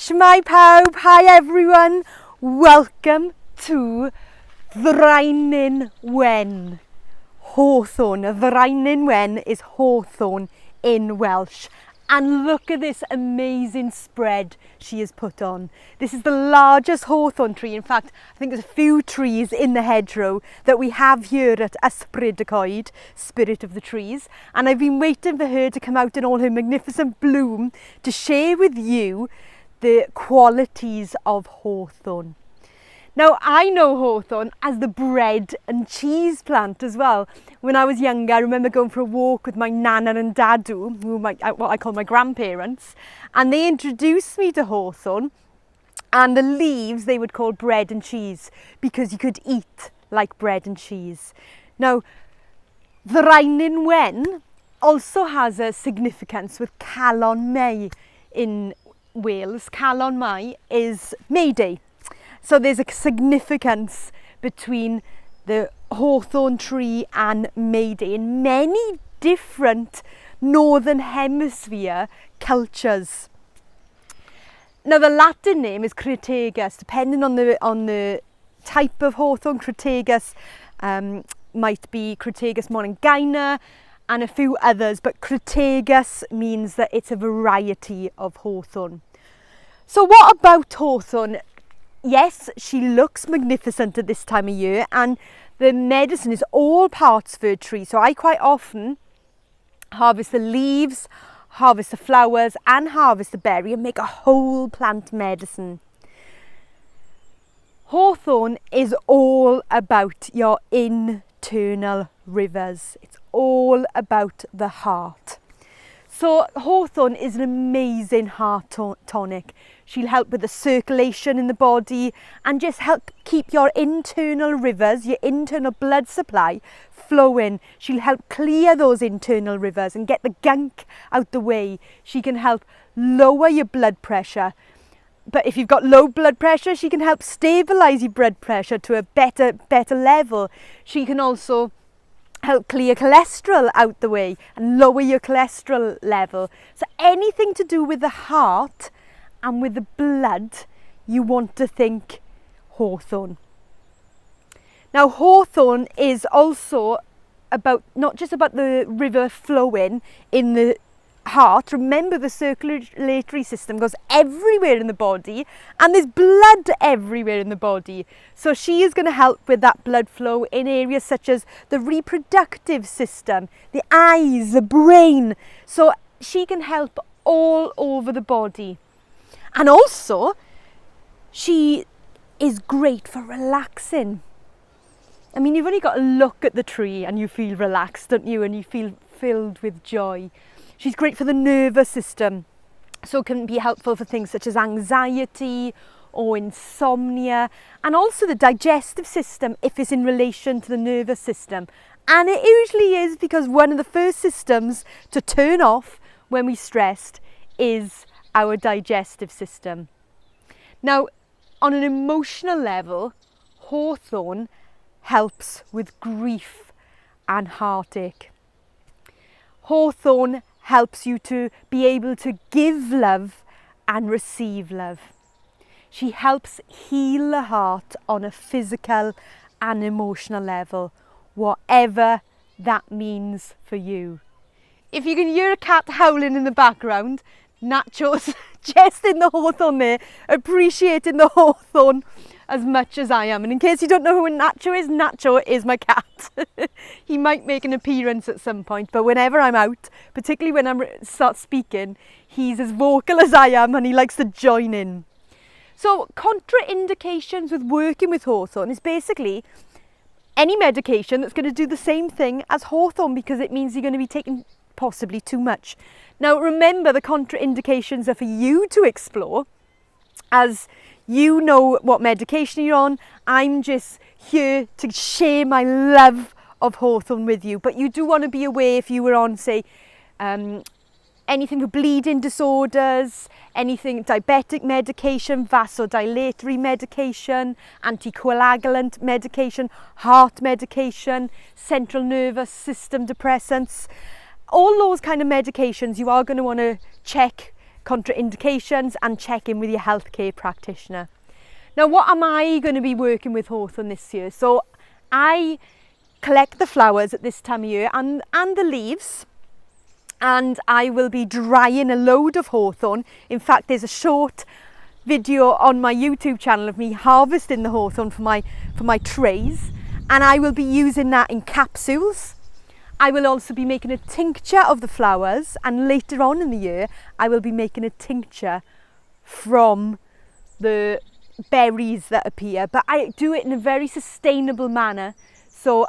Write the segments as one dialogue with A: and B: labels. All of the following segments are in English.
A: Shmai pawb, hi everyone, welcome to Draenen Wen. Hawthorn, Draenen Wen is hawthorn in Welsh. And look at this amazing spread she has put on. This is the largest hawthorn tree. In fact, I think there's a few trees in the hedgerow that we have here at Ysbryd y Coed, Spirit of the Trees. And I've been waiting for her to come out in all her magnificent bloom to share with you the qualities of hawthorn. Now, I know hawthorn as the bread and cheese plant as well. When I was younger, I remember going for a walk with my nana and dadu, who are what I call my grandparents, and they introduced me to hawthorn, and the leaves they would call bread and cheese because you could eat like bread and cheese. Now, Draenen Wen also has a significance with Calon May in Wales. Calon May is May Day. So there's a significance between the hawthorn tree and May Day in many different Northern Hemisphere cultures. Now the Latin name is Crataegus, depending on the type of hawthorn. Crataegus might be Crataegus monongina and a few others, but Crataegus means that it's a variety of hawthorn. So what about hawthorn? Yes, she looks magnificent at this time of year, and the medicine is all parts for a tree. So I quite often harvest the leaves, harvest the flowers and harvest the berry and make a whole plant medicine. Hawthorn is all about your internal rivers. It's all about the heart. So hawthorn is an amazing heart tonic. She'll help with the circulation in the body and just help keep your internal rivers, your internal blood supply flowing. She'll help clear those internal rivers and get the gunk out the way. She can help lower your blood pressure. But if you've got low blood pressure, she can help stabilise your blood pressure to a better level. She can also help clear cholesterol out the way and lower your cholesterol level. So anything to do with the heart and with the blood, you want to think hawthorn. Now hawthorn is also about, not just about the river flowing in the heart. Remember, the circulatory system goes everywhere in the body and there's blood everywhere in the body. So she is going to help with that blood flow in areas such as the reproductive system, the eyes, the brain. So she can help all over the body. And also, she is great for relaxing. I mean, you've only got to look at the tree and you feel relaxed, don't you? And you feel filled with joy. She's great for the nervous system. So it can be helpful for things such as anxiety or insomnia. And also the digestive system if it's in relation to the nervous system. And it usually is, because one of the first systems to turn off when we're stressed is our digestive system. Now, on an emotional level, hawthorn helps with grief and heartache. Hawthorn helps you to be able to give love and receive love. She helps heal the heart on a physical and emotional level, whatever that means for you. If you can hear a cat howling in the background, Nacho's just in the hawthorn there, appreciating the hawthorn as much as I am. And in case you don't know who Nacho is my cat. He might make an appearance at some point, but whenever I'm out, particularly when I start speaking, he's as vocal as I am and he likes to join in. So contraindications with working with hawthorn is basically any medication that's going to do the same thing as hawthorn, because it means you're going to be taking possibly too much. Now remember, the contraindications are for you to explore, as you know what medication you're on. I'm just here to share my love of hawthorn with you, but you do want to be aware if you were on, say, anything for bleeding disorders, anything diabetic medication, vasodilatory medication, anticoagulant medication, heart medication, central nervous system depressants. All those kind of medications you are going to want to check contraindications, and check in with your healthcare practitioner. Now, what am I going to be working with Hawthorn this year? So I collect the flowers at this time of year and the leaves, and I will be drying a load of hawthorn. In fact, there's a short video on my YouTube channel of me harvesting the hawthorn for my trays, and I will be using that in capsules. I will also be making a tincture of the flowers, and later on in the year I will be making a tincture from the berries that appear, but I do it in a very sustainable manner, so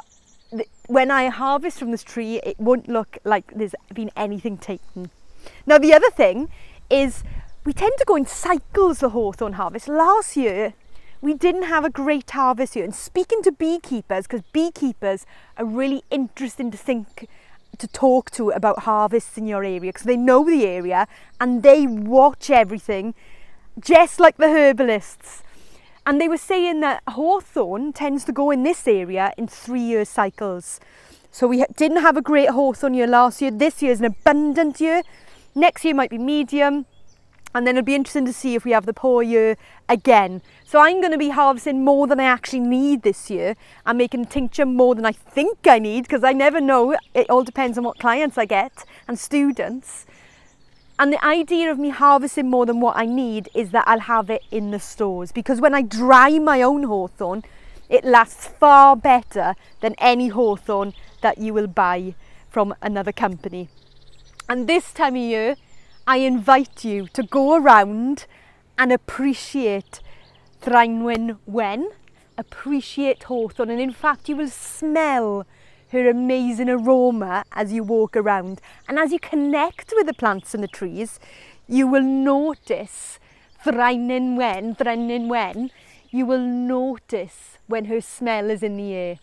A: when I harvest from this tree it won't look like there's been anything taken. Now, the other thing is we tend to go in cycles, the hawthorn harvest. Last year we didn't have a great harvest year, and speaking to beekeepers, because beekeepers are really interesting to talk to about harvests in your area, because they know the area and they watch everything just like the herbalists. And they were saying that hawthorn tends to go in this area in 3-year cycles. So we didn't have a great hawthorn year last year. This year is an abundant year. Next year might be medium. And then it'll be interesting to see if we have the poor year again. So I'm going to be harvesting more than I actually need this year. I'm making tincture more than I think I need, because I never know. It all depends on what clients I get and students. And the idea of me harvesting more than what I need is that I'll have it in the stores, because when I dry my own hawthorn, it lasts far better than any hawthorn that you will buy from another company. And this time of year, I invite you to go around and appreciate Draenen Wen, appreciate hawthorn, and in fact you will smell her amazing aroma as you walk around. And as you connect with the plants and the trees, you will notice Draenen Wen, you will notice when her smell is in the air.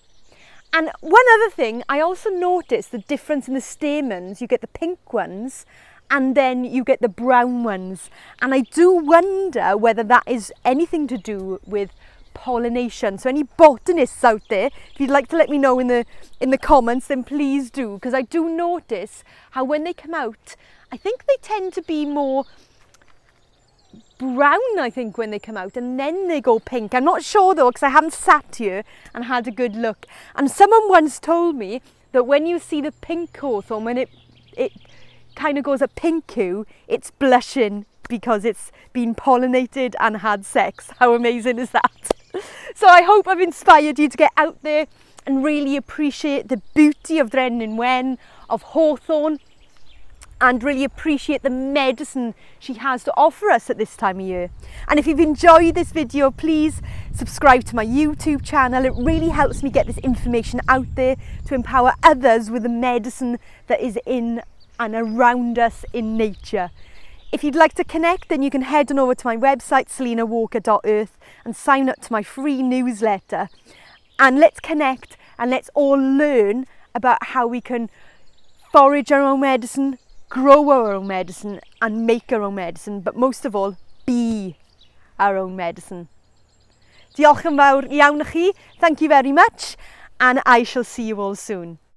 A: And one other thing, I also noticed the difference in the stamens. You get the pink ones and then you get the brown ones. And I do wonder whether that is anything to do with pollination. So any botanists out there, if you'd like to let me know in the comments, then please do, because I do notice how when they come out, I think they tend to be more brown, I think, when they come out, and then they go pink. I'm not sure though, because I haven't sat here and had a good look. And someone once told me that when you see the pink hawthorn, when it kind of goes a pink hue, it's blushing because it's been pollinated and had sex. How amazing is that? So I hope I've inspired you to get out there and really appreciate the beauty of Draenen Wen, of hawthorn, and really appreciate the medicine she has to offer us at this time of year. And if you've enjoyed this video, please subscribe to my YouTube channel. It really helps me get this information out there to empower others with the medicine that is in and around us in nature. If you'd like to connect, then you can head on over to my website, selinawalker.earth, and sign up to my free newsletter. And let's connect and let's all learn about how we can forage our own medicine, grow our own medicine, and make our own medicine, but most of all, be our own medicine. Diolch yn fawr iawn i chi. Thank you very much, and I shall see you all soon.